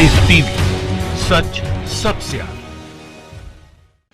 Live TV, सच सबसे आगे।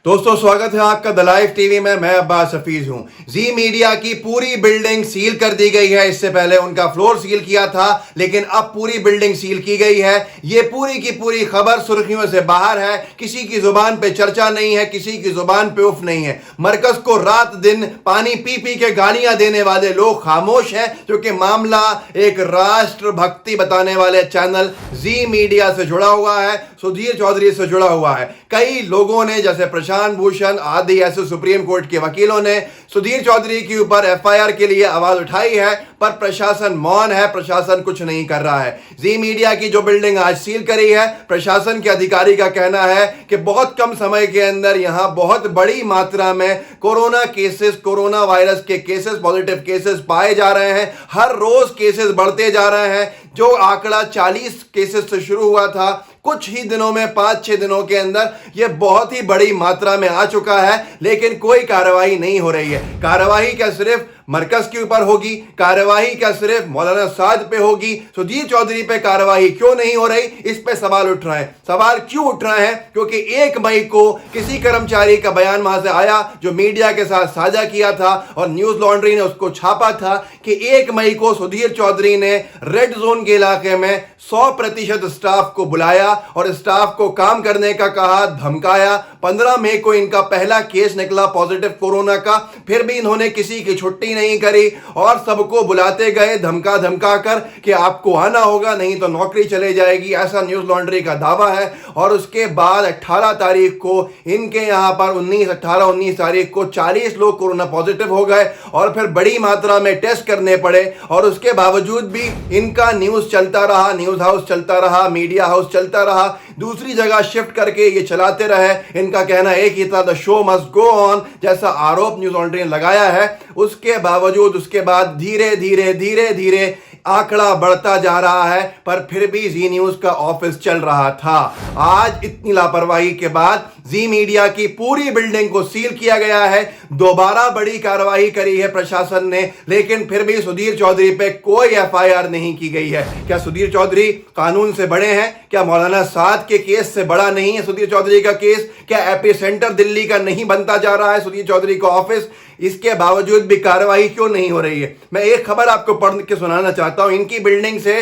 दोस्तों स्वागत है आपका द लाइव टीवी में। मैं अब्बास हफीज हूं। जी मीडिया की पूरी बिल्डिंग सील कर दी गई है। इससे पहले उनका फ्लोर सील किया था, लेकिन अब पूरी बिल्डिंग सील की गई है। ये पूरी की पूरी खबर सुर्खियों से बाहर है। किसी की जुबान पे चर्चा नहीं है, किसी की जुबान पे उफ नहीं है। मरकज को रात दिन पानी पी पी के गालियां देने वाले लोग खामोश हैं, क्योंकि मामला एक राष्ट्रभक्ति बताने वाले चैनल जी मीडिया से जुड़ा हुआ है, सुधीर चौधरी से जुड़ा हुआ है। कई लोगों ने, जैसे प्रशांत भूषण आदि ऐसे सुप्रीम कोर्ट के वकीलों ने सुधीर चौधरी के ऊपर एफआईआर के लिए आवाज उठाई है, पर प्रशासन मौन है, प्रशासन कुछ नहीं कर रहा है। जी मीडिया की जो बिल्डिंग आज सील करी है, प्रशासन के अधिकारी का कहना है कि बहुत कम समय के अंदर यहां बहुत बड़ी मात्रा में कोरोना केसेस, कोरोना वायरस के केसेस, पॉजिटिव केसेस पाए जा रहे हैं। हर रोज केसेस बढ़ते जा रहे हैं। जो आंकड़ा 40 केसेस से शुरू हुआ था, कुछ ही दिनों में 5-6 दिनों के अंदर यह बहुत ही बड़ी मात्रा में आ चुका है, लेकिन कोई कार्रवाई नहीं हो रही है। कार्रवाई क्या सिर्फ मरकज के ऊपर होगी? कार्रवाई क्या सिर्फ मौलाना साद पे होगी? सुधीर चौधरी पे कार्रवाई क्यों नहीं हो रही? इस पे सवाल उठ रहे हैं। सवाल क्यों उठ रहे हैं? क्योंकि 1 मई को किसी कर्मचारी का बयान वहां से आया जो मीडिया के साथ साझा किया था, और न्यूज लॉन्ड्री ने उसको छापा था कि 1 मई को सुधीर चौधरी ने रेड जोन के इलाके में 100% स्टाफ को बुलाया और स्टाफ को काम करने का कहा, धमकाया। 15 मई को इनका पहला केस निकला पॉजिटिव कोरोना का, फिर भी इन्होंने किसी की छुट्टी नहीं करी और सबको बुलाते गए धमका धमका कर कि आपको आना होगा, नहीं तो नौकरी चले जाएगी, ऐसा न्यूज लॉन्ड्री का दावा है। और उसके बाद 18 तारीख को इनके यहां पर 19 तारीख को 40 लोग कोरोना पॉजिटिव हो गए, और फिर बड़ी मात्रा में टेस्ट करने पड़े। और उसके बावजूद भी इनका न्यूज चलता रहा, न्यूज हाउस चलता रहा, मीडिया हाउस चलता रहा, दूसरी जगह शिफ्ट करके ये चलाते रहे। इनका कहना एक ही था, the show must go on, जैसा आरोप न्यूज लॉन्ड्री ने लगाया है। उसके बावजूद उसके बाद धीरे धीरे आंकड़ा बढ़ता जा रहा है, पर फिर भी जी न्यूज का ऑफिस चल रहा था। आज इतनी लापरवाही के बाद जी मीडिया की पूरी बिल्डिंग को सील किया गया है। दोबारा बड़ी कार्रवाई करी है प्रशासन ने, लेकिन फिर भी सुधीर चौधरी पे कोई एफआईआर नहीं की गई है। क्या सुधीर चौधरी कानून से बड़े हैं? क्या मौलाना साद के केस से बड़ा नहीं है सुधीर चौधरी का केस? क्या एपिसेंटर दिल्ली का नहीं बनता जा रहा है सुधीर चौधरी का ऑफिस? इसके बावजूद भी कार्रवाई क्यों नहीं हो रही है? मैं एक खबर आपको पढ़ के सुनाना चाहता हूं। इनकी बिल्डिंग से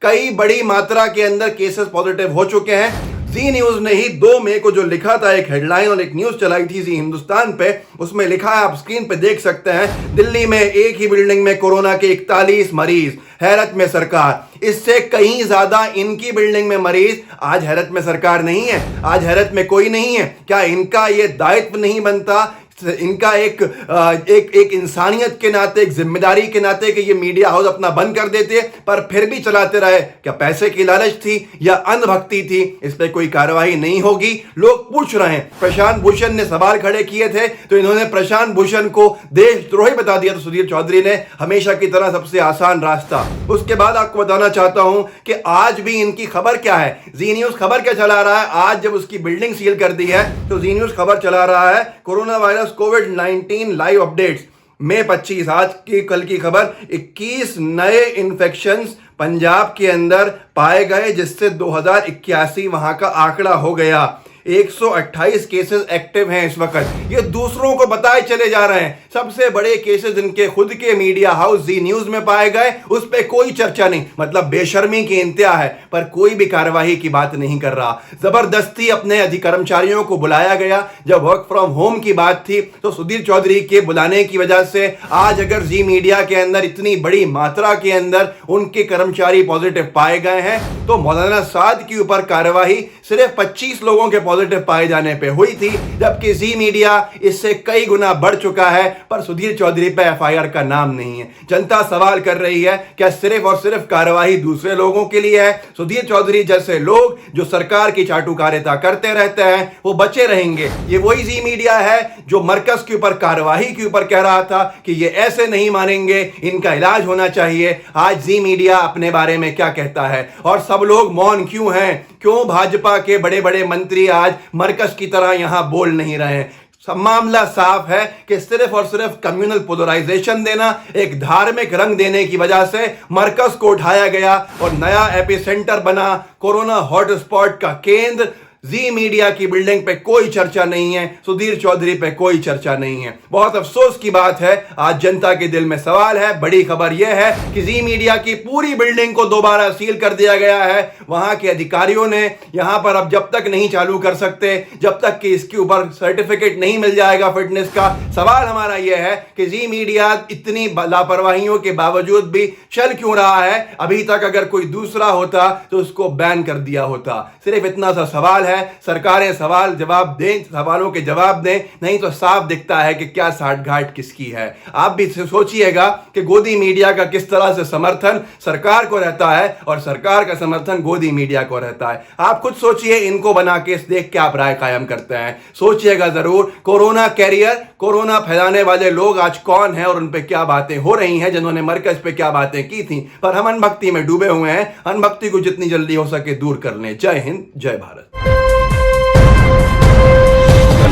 कई बड़ी मात्रा के अंदर केसेस पॉजिटिव हो चुके हैं। जी न्यूज ने ही 2 मई को जो लिखा था, एक हेडलाइन और एक न्यूज चलाई थी जी हिंदुस्तान पे, उसमें लिखा है, आप स्क्रीन पे देख सकते हैं, दिल्ली में एक ही बिल्डिंग में कोरोना के 41 मरीज, हैरत में सरकार। इससे कहीं ज्यादा इनकी बिल्डिंग में मरीज। आज हैरत में सरकार नहीं है, आज हैरत में कोई नहीं है। क्या इनका यह दायित्व नहीं बनता, इनका एक इंसानियत के नाते, एक जिम्मेदारी के नाते, कि ये मीडिया हाउस अपना बंद कर देते, पर फिर भी चलाते रहे? क्या पैसे की लालच थी या अंधभक्ति थी? इस पर कोई कार्रवाई नहीं होगी। लोग पूछ रहे हैं। प्रशांत भूषण ने सवाल खड़े किए थे, तो इन्होंने प्रशांत भूषण को देशद्रोही बता दिया, तो सुधीर चौधरी ने हमेशा की तरह सबसे आसान रास्ता। उसके बाद आपको बताना चाहता हूं कि आज भी इनकी खबर क्या है। जी न्यूज खबर क्या चला रहा है? आज जब उसकी बिल्डिंग सील कर दी है, तो जी न्यूज खबर चला रहा है, कोरोना वायरस कोविड-19 लाइव अपडेट्स मई 25, आज की कल की खबर, 21 नए इन्फेक्शंस पंजाब के अंदर पाए गए, जिससे 2081 वहां का आंकड़ा हो गया। 128 केसेस एक्टिव हैं इस वक्त। ये दूसरों को बताए चले जा रहे हैं। सबसे बड़े केसेस इनके खुद के मीडिया हाउस जी न्यूज में पाए गए, उस पर कोई चर्चा नहीं। मतलब बेशर्मी की इंतहा है, पर कोई भी कार्यवाही की बात नहीं कर रहा। जबरदस्ती अपने कर्मचारियों को बुलाया गया। जब वर्क फ्रॉम होम की बात थी, तो सुधीर चौधरी के बुलाने की वजह से आज अगर जी मीडिया के अंदर इतनी बड़ी मात्रा के अंदर उनके कर्मचारी पॉजिटिव पाए गए हैं, तो मौलाना साद के ऊपर कार्यवाही सिर्फ 25 लोगों के पॉजिटिव पाए जाने पे हुई थी, जबकि जी मीडिया इससे कई गुना बढ़ चुका है, पर सुधीर चौधरी पे एफआईआर का नाम नहीं है। जनता सवाल कर रही है, क्या सिर्फ और सिर्फ कार्यवाही दूसरे लोगों के लिए है? सुधीर चौधरी जैसे लोग जो सरकार की चाटुकारिता करते रहते हैं, वो बचे रहेंगे। ये वही जी मीडिया है जो मरकज के ऊपर कार्यवाही के ऊपर कह रहा था कि ये ऐसे नहीं मानेंगे, इनका इलाज होना चाहिए। आज जी मीडिया अपने बारे में क्या कहता है, और सब लोग मौन क्यों हैं? क्यों भाजपा के बड़े बड़े मंत्री आज मरकज की तरह यहां बोल नहीं रहे हैं? मामला साफ है कि सिर्फ और सिर्फ कम्युनल पोलराइजेशन देना, एक धार्मिक रंग देने की वजह से मरकज को उठाया गया और नया एपिसेंटर बना, कोरोना हॉटस्पॉट का केंद्र। जी मीडिया की बिल्डिंग पे कोई चर्चा नहीं है, सुधीर चौधरी पे कोई चर्चा नहीं है। बहुत अफसोस की बात है, आज जनता के दिल में सवाल है। बड़ी खबर यह है कि जी मीडिया की पूरी बिल्डिंग को दोबारा सील कर दिया गया है। वहां के अधिकारियों ने यहां पर अब जब तक नहीं चालू कर सकते, जब तक कि इसके ऊपर सर्टिफिकेट नहीं मिल जाएगा फिटनेस का। सवाल हमारा यह है कि जी मीडिया इतनी लापरवाहियों के बावजूद भी चल क्यों रहा है? अभी तक अगर कोई दूसरा होता तो उसको बैन कर दिया होता। सिर्फ इतना सा सवाल है, सरकारें सवालों के जवाब दें, नहीं तो साफ दिखता है कि क्या साठ घाट किसकी है। आप भी सोचिएगा कि गोदी मीडिया का किस तरह से समर्थन सरकार को रहता है और सरकार का समर्थन गोदी मीडिया को रहता है। आप खुद सोचिए, इनको बना के देख के आप राय कायम करते हैं। सोचिएगा जरूर, कोरोना कैरियर, कोरोना फैलाने वाले लोग आज कौन है और उन पे क्या बातें हो रही हैं, जिन्होंने मरकज पे क्या बातें की थी। पर हम अनभक्ति में डूबे हुए हैं, अनभक्ति को जितनी जल्दी हो सके दूर कर लें। जय हिंद, जय भारत।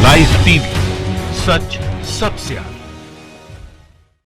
लाइव टीवी, सच सबसे आगे।